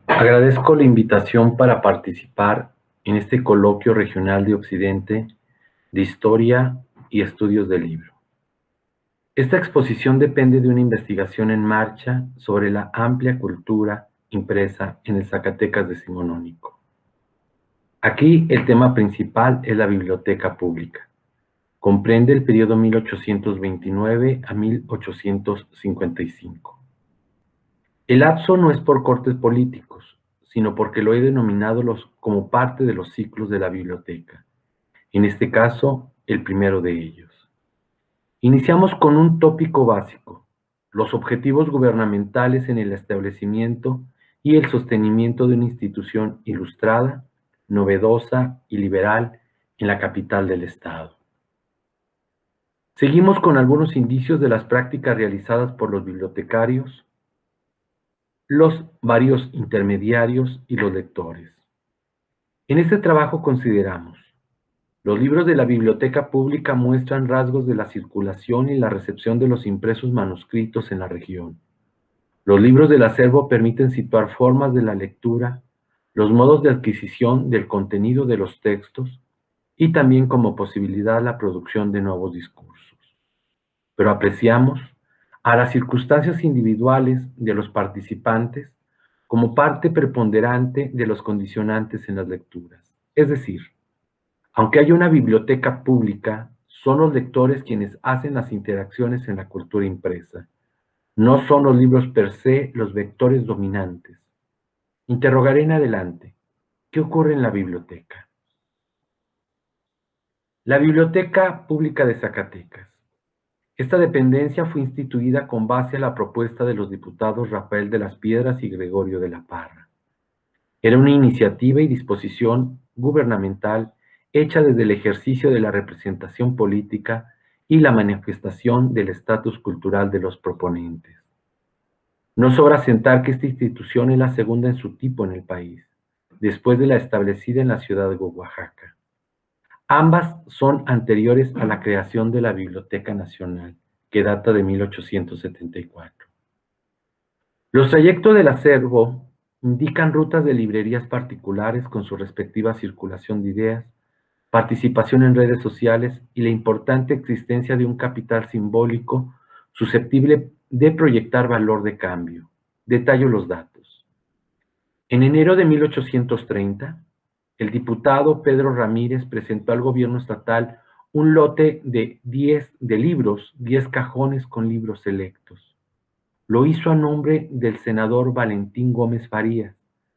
Agradezco la invitación para participar en este coloquio regional de Occidente de Historia y Estudios del Libro. Esta exposición depende de una investigación en marcha sobre la amplia cultura impresa en el Zacatecas decimonónico. Aquí el tema principal es la biblioteca pública. Comprende el periodo 1829 a 1855. El lapso no es por cortes políticos, sino porque lo he denominado como parte de los ciclos de la biblioteca. En este caso, el primero de ellos. Iniciamos con un tópico básico: los objetivos gubernamentales en el establecimiento y el sostenimiento de una institución ilustrada, novedosa y liberal en la capital del Estado. Seguimos con algunos indicios de las prácticas realizadas por los bibliotecarios, los varios intermediarios y los lectores. En este trabajo consideramos: los libros de la biblioteca pública muestran rasgos de la circulación y la recepción de los impresos manuscritos en la región. Los libros del acervo permiten situar formas de la lectura, los modos de adquisición del contenido de los textos y también como posibilidad la producción de nuevos discursos. Pero apreciamos a las circunstancias individuales de los participantes como parte preponderante de los condicionantes en las lecturas. Es decir, aunque haya una biblioteca pública, son los lectores quienes hacen las interacciones en la cultura impresa. No son los libros per se los vectores dominantes. Interrogaré en adelante: ¿qué ocurre en la biblioteca? La Biblioteca Pública de Zacatecas. Esta dependencia fue instituida con base a la propuesta de los diputados Rafael de las Piedras y Gregorio de la Parra. Era una iniciativa y disposición gubernamental hecha desde el ejercicio de la representación política y la manifestación del estatus cultural de los proponentes. No sobra asentar que esta institución es la segunda en su tipo en el país, después de la establecida en la ciudad de Oaxaca. Ambas son anteriores a la creación de la Biblioteca Nacional, que data de 1874. Los trayectos del acervo indican rutas de librerías particulares con su respectiva circulación de ideas, participación en redes sociales y la importante existencia de un capital simbólico susceptible de proyectar valor de cambio. Detallo los datos. En enero de 1830, el diputado Pedro Ramírez presentó al gobierno estatal un lote de 10 cajones con libros selectos. Lo hizo a nombre del senador Valentín Gómez Farías,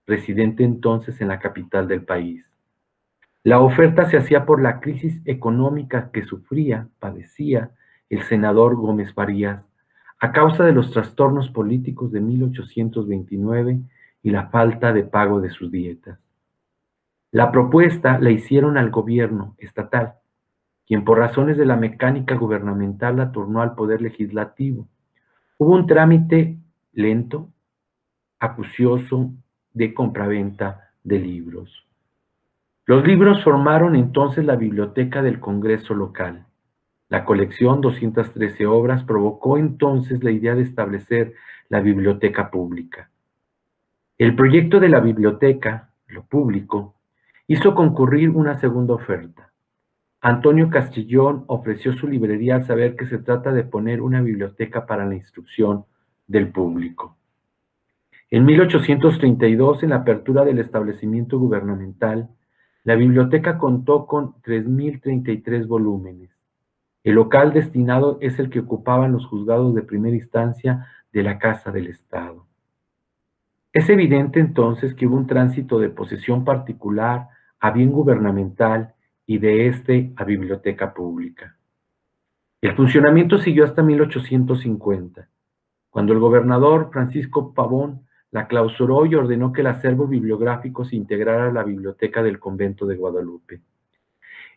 residente entonces en la capital del país. La oferta se hacía por la crisis económica que padecía el senador Gómez Farías a causa de los trastornos políticos de 1829 y la falta de pago de sus dietas. La propuesta la hicieron al gobierno estatal, quien por razones de la mecánica gubernamental la turnó al Poder Legislativo. Hubo un trámite lento, acucioso, de compraventa de libros. Los libros formaron entonces la biblioteca del Congreso local. La colección, 213 obras, provocó entonces la idea de establecer la biblioteca pública. El proyecto de la biblioteca, lo público, hizo concurrir una segunda oferta. Antonio Castillón ofreció su librería al saber que se trata de poner una biblioteca para la instrucción del público. En 1832, en la apertura del establecimiento gubernamental, la biblioteca contó con 3.033 volúmenes. El local destinado es el que ocupaban los juzgados de primera instancia de la Casa del Estado. Es evidente entonces que hubo un tránsito de posesión particular a bien gubernamental y de este a biblioteca pública. El funcionamiento siguió hasta 1850, cuando el gobernador Francisco Pavón la clausuró y ordenó que el acervo bibliográfico se integrara a la biblioteca del convento de Guadalupe.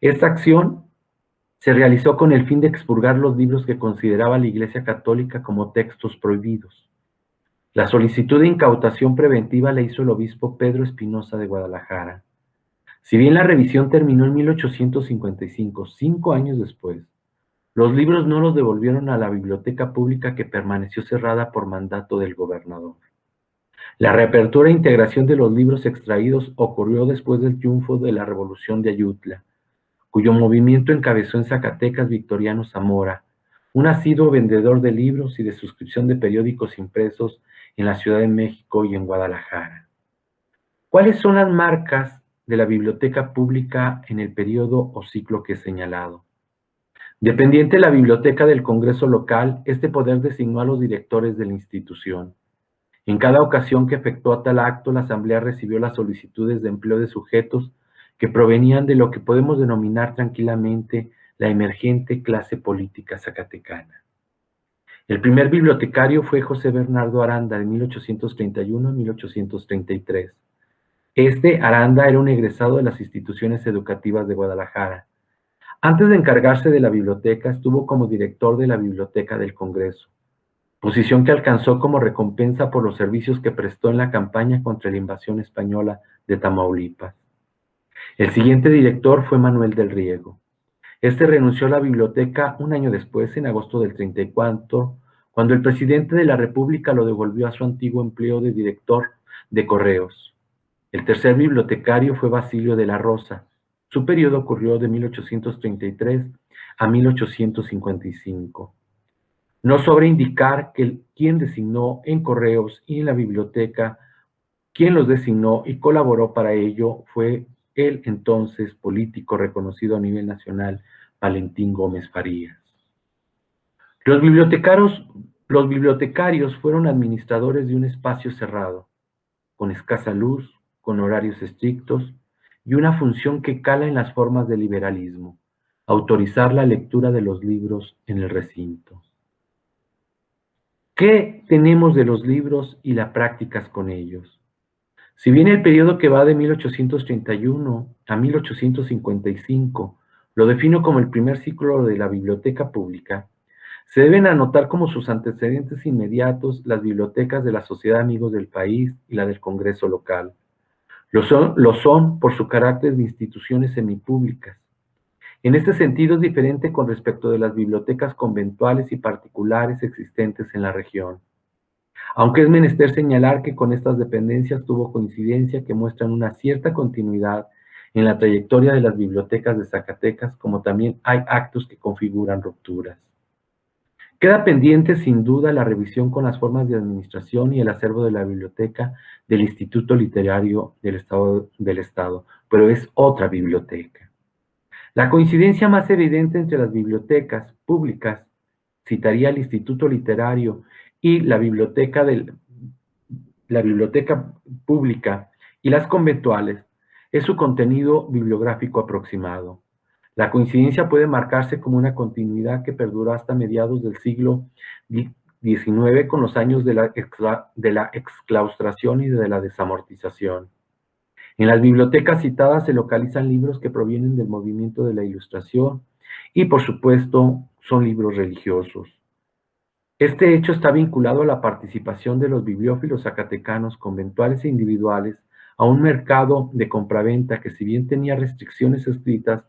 Esta acción se realizó con el fin de expurgar los libros que consideraba la Iglesia Católica como textos prohibidos. La solicitud de incautación preventiva la hizo el obispo Pedro Espinosa de Guadalajara. Si bien la revisión terminó en 1855, 5 años después, Los libros no los devolvieron a la biblioteca pública que permaneció cerrada por mandato del gobernador. La reapertura e integración de los libros extraídos ocurrió después del triunfo de la Revolución de Ayutla, cuyo movimiento encabezó en Zacatecas Victoriano Zamora, un asiduo vendedor de libros y de suscripción de periódicos impresos en la Ciudad de México y en Guadalajara. ¿Cuáles son las marcas de la biblioteca pública en el periodo o ciclo que he señalado? Dependiente de la biblioteca del Congreso local, este poder designó a los directores de la institución. En cada ocasión que efectuó tal acto, la Asamblea recibió las solicitudes de empleo de sujetos que provenían de lo que podemos denominar tranquilamente la emergente clase política zacatecana. El primer bibliotecario fue José Bernardo Aranda, de 1831 a 1833. Aranda era un egresado de las instituciones educativas de Guadalajara. Antes de encargarse de la biblioteca, estuvo como director de la Biblioteca del Congreso, posición que alcanzó como recompensa por los servicios que prestó en la campaña contra la invasión española de Tamaulipas. El siguiente director fue Manuel del Riego. Renunció a la biblioteca un año después, en agosto del 34, cuando el presidente de la República lo devolvió a su antiguo empleo de director de correos. El tercer bibliotecario fue Basilio de la Rosa. Su periodo ocurrió de 1833 a 1855. No sobra indicar que quien designó en correos y en la biblioteca, quien los designó y colaboró para ello fue el entonces político reconocido a nivel nacional, Valentín Gómez Farías. Los bibliotecarios fueron administradores de un espacio cerrado, con escasa luz, con horarios estrictos y una función que cala en las formas del liberalismo: autorizar la lectura de los libros en el recinto. ¿Qué tenemos de los libros y las prácticas con ellos? Si bien el periodo que va de 1831 a 1855 lo defino como el primer ciclo de la biblioteca pública, se deben anotar como sus antecedentes inmediatos las bibliotecas de la Sociedad de Amigos del País y la del Congreso local. Lo son por su carácter de instituciones semipúblicas. En este sentido es diferente con respecto de las bibliotecas conventuales y particulares existentes en la región. Aunque es menester señalar que con estas dependencias tuvo coincidencia que muestran una cierta continuidad en la trayectoria de las bibliotecas de Zacatecas, como también hay actos que configuran rupturas. Queda pendiente sin duda la revisión con las formas de administración y el acervo de la biblioteca del Instituto Literario del Estado, pero es otra biblioteca. La coincidencia más evidente entre las bibliotecas públicas, citaría el Instituto Literario y la biblioteca pública y las conventuales, es su contenido bibliográfico aproximado. La coincidencia puede marcarse como una continuidad que perduró hasta mediados del siglo XIX, con los años de la exclaustración y de la desamortización. En las bibliotecas citadas se localizan libros que provienen del movimiento de la Ilustración y, por supuesto, son libros religiosos. Este hecho está vinculado a la participación de los bibliófilos zacatecanos, conventuales e individuales, a un mercado de compraventa que, si bien tenía restricciones escritas,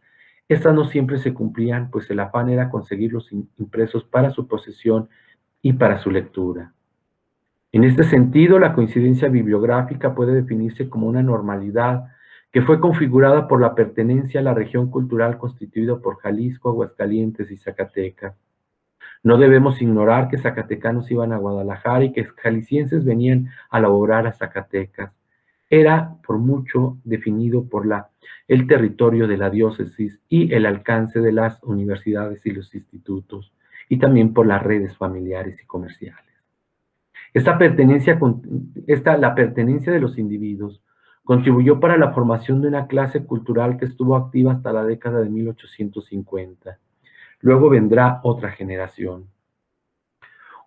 estas no siempre se cumplían, pues el afán era conseguirlos impresos para su posesión y para su lectura. En este sentido, la coincidencia bibliográfica puede definirse como una normalidad que fue configurada por la pertenencia a la región cultural constituida por Jalisco, Aguascalientes y Zacatecas. No debemos ignorar que zacatecanos iban a Guadalajara y que jaliscienses venían a laborar a Zacatecas. Era por mucho definido por el territorio de la diócesis y el alcance de las universidades y los institutos, y también por las redes familiares y comerciales. La pertenencia de los individuos contribuyó para la formación de una clase cultural que estuvo activa hasta la década de 1850. Luego vendrá otra generación.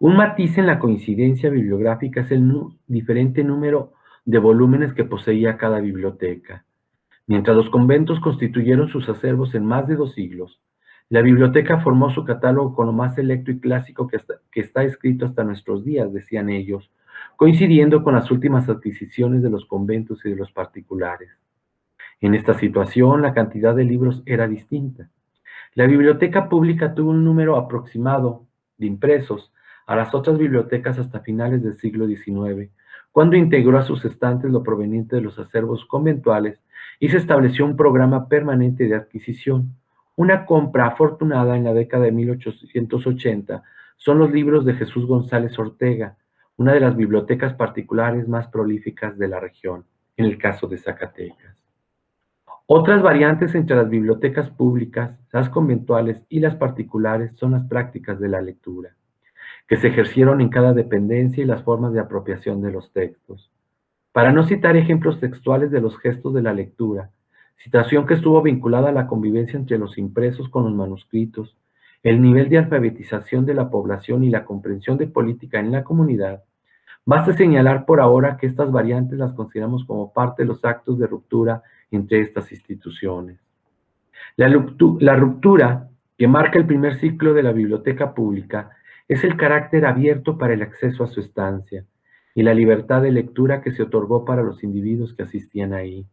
Un matiz en la coincidencia bibliográfica es el diferente número de volúmenes que poseía cada biblioteca. Mientras los conventos constituyeron sus acervos en más de 2 siglos, la biblioteca formó su catálogo con lo más selecto y clásico que está escrito hasta nuestros días, decían ellos, coincidiendo con las últimas adquisiciones de los conventos y de los particulares. En esta situación, la cantidad de libros era distinta. La biblioteca pública tuvo un número aproximado de impresos a las otras bibliotecas hasta finales del siglo XIX, cuando integró a sus estantes lo proveniente de los acervos conventuales y se estableció un programa permanente de adquisición. Una compra afortunada en la década de 1880 son los libros de Jesús González Ortega, una de las bibliotecas particulares más prolíficas de la región, en el caso de Zacatecas. Otras variantes entre las bibliotecas públicas, las conventuales y las particulares son las prácticas de la lectura, que se ejercieron en cada dependencia y las formas de apropiación de los textos. Para no citar ejemplos textuales de los gestos de la lectura, situación que estuvo vinculada a la convivencia entre los impresos con los manuscritos, el nivel de alfabetización de la población y la comprensión de política en la comunidad, basta señalar por ahora que estas variantes las consideramos como parte de los actos de ruptura entre estas instituciones. La ruptura que marca el primer ciclo de la biblioteca pública es el carácter abierto para el acceso a su estancia y la libertad de lectura que se otorgó para los individuos que asistían ahí.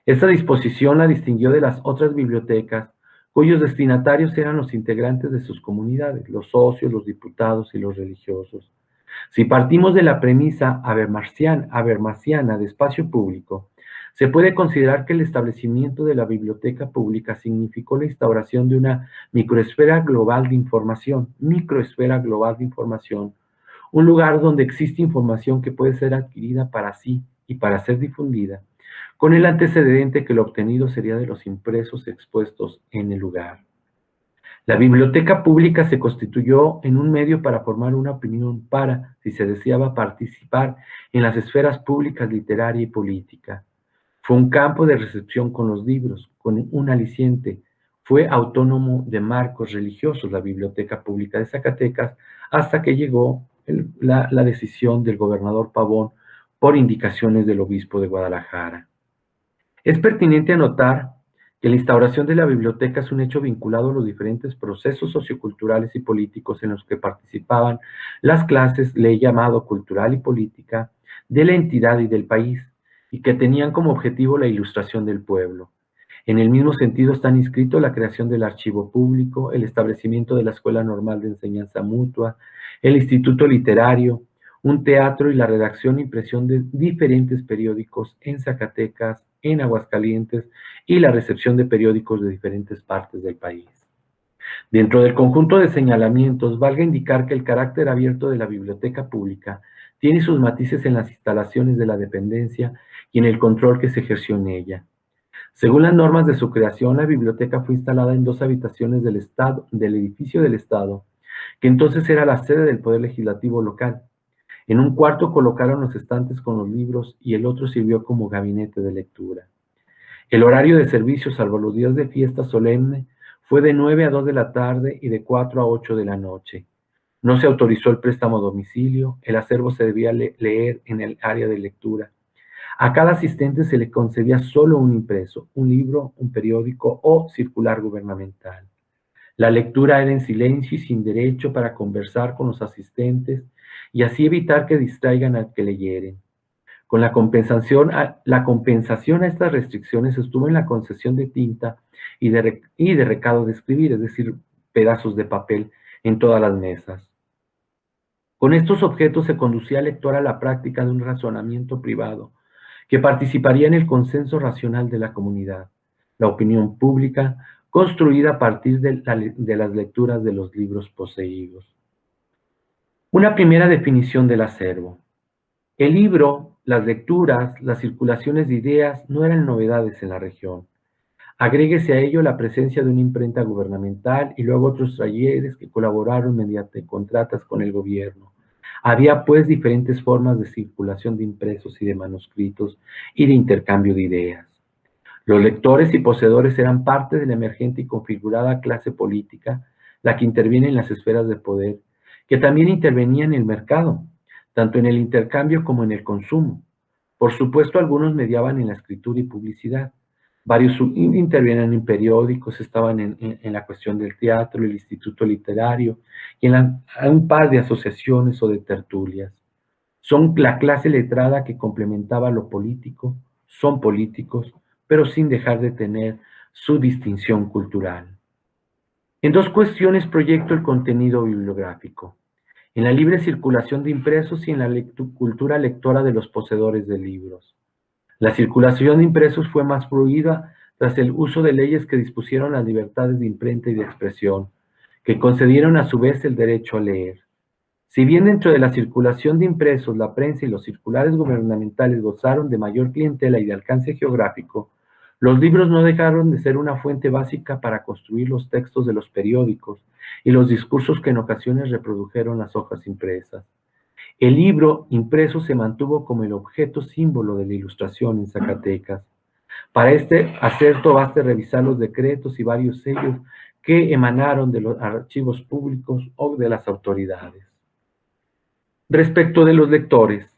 Esta disposición la distinguió de las otras bibliotecas, cuyos destinatarios eran los integrantes de sus comunidades, los socios, los diputados y los religiosos. Si partimos de la premisa habermasiana de espacio público, se puede considerar que el establecimiento de la biblioteca pública significó la instauración de una microesfera global de información, un lugar donde existe información que puede ser adquirida para sí y para ser difundida, con el antecedente que lo obtenido sería de los impresos expuestos en el lugar. La biblioteca pública se constituyó en un medio para formar una opinión para, si se deseaba, participar en las esferas públicas literaria y política. Fue un campo de recepción con los libros, con un aliciente. Fue autónomo de marcos religiosos la Biblioteca Pública de Zacatecas hasta que llegó la decisión del gobernador Pavón por indicaciones del obispo de Guadalajara. Es pertinente anotar que la instauración de la biblioteca es un hecho vinculado a los diferentes procesos socioculturales y políticos en los que participaban las clases, ley llamado cultural y política, de la entidad y del país, y que tenían como objetivo la ilustración del pueblo. En el mismo sentido están inscritos la creación del archivo público, el establecimiento de la Escuela Normal de Enseñanza Mutua, el Instituto Literario, un teatro y la redacción e impresión de diferentes periódicos en Zacatecas, en Aguascalientes y la recepción de periódicos de diferentes partes del país. Dentro del conjunto de señalamientos, valga indicar que el carácter abierto de la biblioteca pública tiene sus matices en las instalaciones de la dependencia y en el control que se ejerció en ella. Según las normas de su creación, la biblioteca fue instalada en 2 habitaciones del edificio del Estado, que entonces era la sede del Poder Legislativo local. En un cuarto colocaron los estantes con los libros y el otro sirvió como gabinete de lectura. El horario de servicio, salvo los días de fiesta solemne, fue de 9 a 2 de la tarde y de 4 a 8 de la noche. No se autorizó el préstamo a domicilio, el acervo se debía leer en el área de lectura. A cada asistente se le concedía solo un impreso, un libro, un periódico o circular gubernamental. La lectura era en silencio y sin derecho para conversar con los asistentes y así evitar que distraigan al que leyeren. Con la compensación a estas restricciones estuvo en la concesión de tinta y de recado de escribir, es decir, pedazos de papel en todas las mesas. Con estos objetos se conducía al lector a la práctica de un razonamiento privado que participaría en el consenso racional de la comunidad, la opinión pública, construida a partir de las lecturas de los libros poseídos. Una primera definición del acervo. El libro, las lecturas, las circulaciones de ideas no eran novedades en la región. Agréguese a ello la presencia de una imprenta gubernamental y luego otros talleres que colaboraron mediante contratas con el gobierno. Había pues diferentes formas de circulación de impresos y de manuscritos y de intercambio de ideas. Los lectores y poseedores eran parte de la emergente y configurada clase política, la que interviene en las esferas de poder, que también intervenía en el mercado, tanto en el intercambio como en el consumo. Por supuesto, algunos mediaban en la escritura y publicidad. Varios intervienen en periódicos, estaban en la cuestión del teatro, el instituto literario, y en un par de asociaciones o de tertulias. Son la clase letrada que complementaba lo político, son políticos, pero sin dejar de tener su distinción cultural. En dos cuestiones proyecto el contenido bibliográfico: en la libre circulación de impresos y en la cultura lectora de los poseedores de libros. La circulación de impresos fue más fluida tras el uso de leyes que dispusieron las libertades de imprenta y de expresión, que concedieron a su vez el derecho a leer. Si bien dentro de la circulación de impresos, la prensa y los circulares gubernamentales gozaron de mayor clientela y de alcance geográfico, los libros no dejaron de ser una fuente básica para construir los textos de los periódicos y los discursos que en ocasiones reprodujeron las hojas impresas. El libro impreso se mantuvo como el objeto símbolo de la Ilustración en Zacatecas. Para este acerto baste revisar los decretos y varios sellos que emanaron de los archivos públicos o de las autoridades. Respecto de los lectores,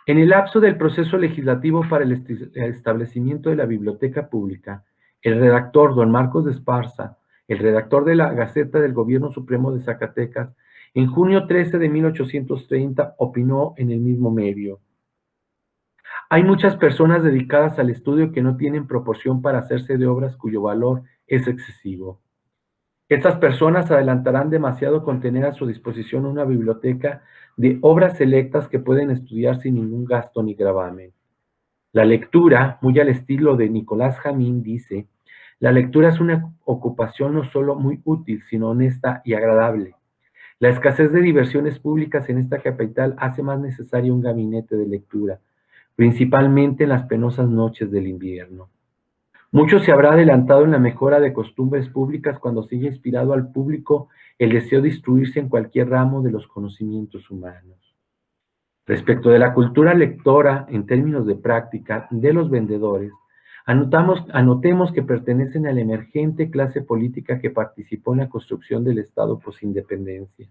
en el lapso del proceso legislativo para el establecimiento de la biblioteca pública, el redactor don Marcos de Esparza, el redactor de la Gaceta del Gobierno Supremo de Zacatecas, en junio 13 de 1830 opinó en el mismo medio: hay muchas personas dedicadas al estudio que no tienen proporción para hacerse de obras cuyo valor es excesivo. Estas personas adelantarán demasiado con tener a su disposición una biblioteca de obras selectas que pueden estudiar sin ningún gasto ni gravamen. La lectura, muy al estilo de Nicolás Jamín, dice: la lectura es una ocupación no solo muy útil, sino honesta y agradable. La escasez de diversiones públicas en esta capital hace más necesario un gabinete de lectura, principalmente en las penosas noches del invierno. Mucho se habrá adelantado en la mejora de costumbres públicas cuando se haya inspirado al público el deseo de instruirse en cualquier ramo de los conocimientos humanos. Respecto de la cultura lectora en términos de práctica de los vendedores, anotemos que pertenecen a la emergente clase política que participó en la construcción del Estado posindependencia.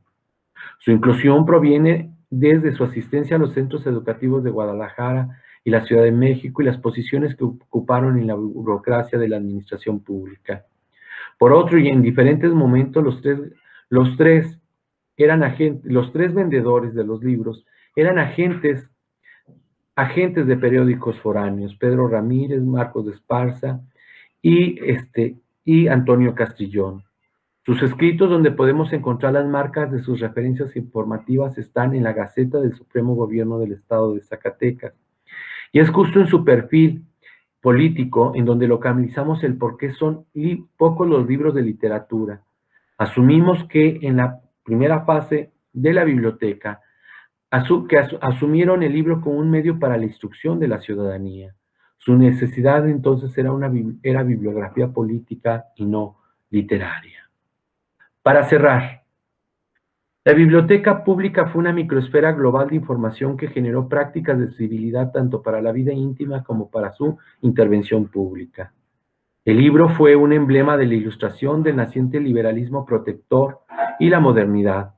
Su inclusión proviene desde su asistencia a los centros educativos de Guadalajara y la Ciudad de México y las posiciones que ocuparon en la burocracia de la administración pública. Por otro, y en diferentes momentos, los tres los tres vendedores de los libros eran agentes de periódicos foráneos: Pedro Ramírez, Marcos de Esparza y, y Antonio Castrillón. Sus escritos, donde podemos encontrar las marcas de sus referencias informativas, están en la Gaceta del Supremo Gobierno del Estado de Zacatecas. Y es justo en su perfil político en donde localizamos el por qué son pocos los libros de literatura. Asumimos que en la primera fase de la biblioteca, asumieron el libro como un medio para la instrucción de la ciudadanía. Su necesidad entonces era bibliografía política y no literaria. Para cerrar, la biblioteca pública fue una microesfera global de información que generó prácticas de civilidad tanto para la vida íntima como para su intervención pública. El libro fue un emblema de la Ilustración, del naciente liberalismo protector y la modernidad,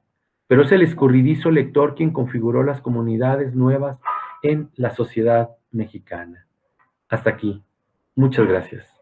pero es el escurridizo lector quien configuró las comunidades nuevas en la sociedad mexicana. Hasta aquí. Muchas gracias.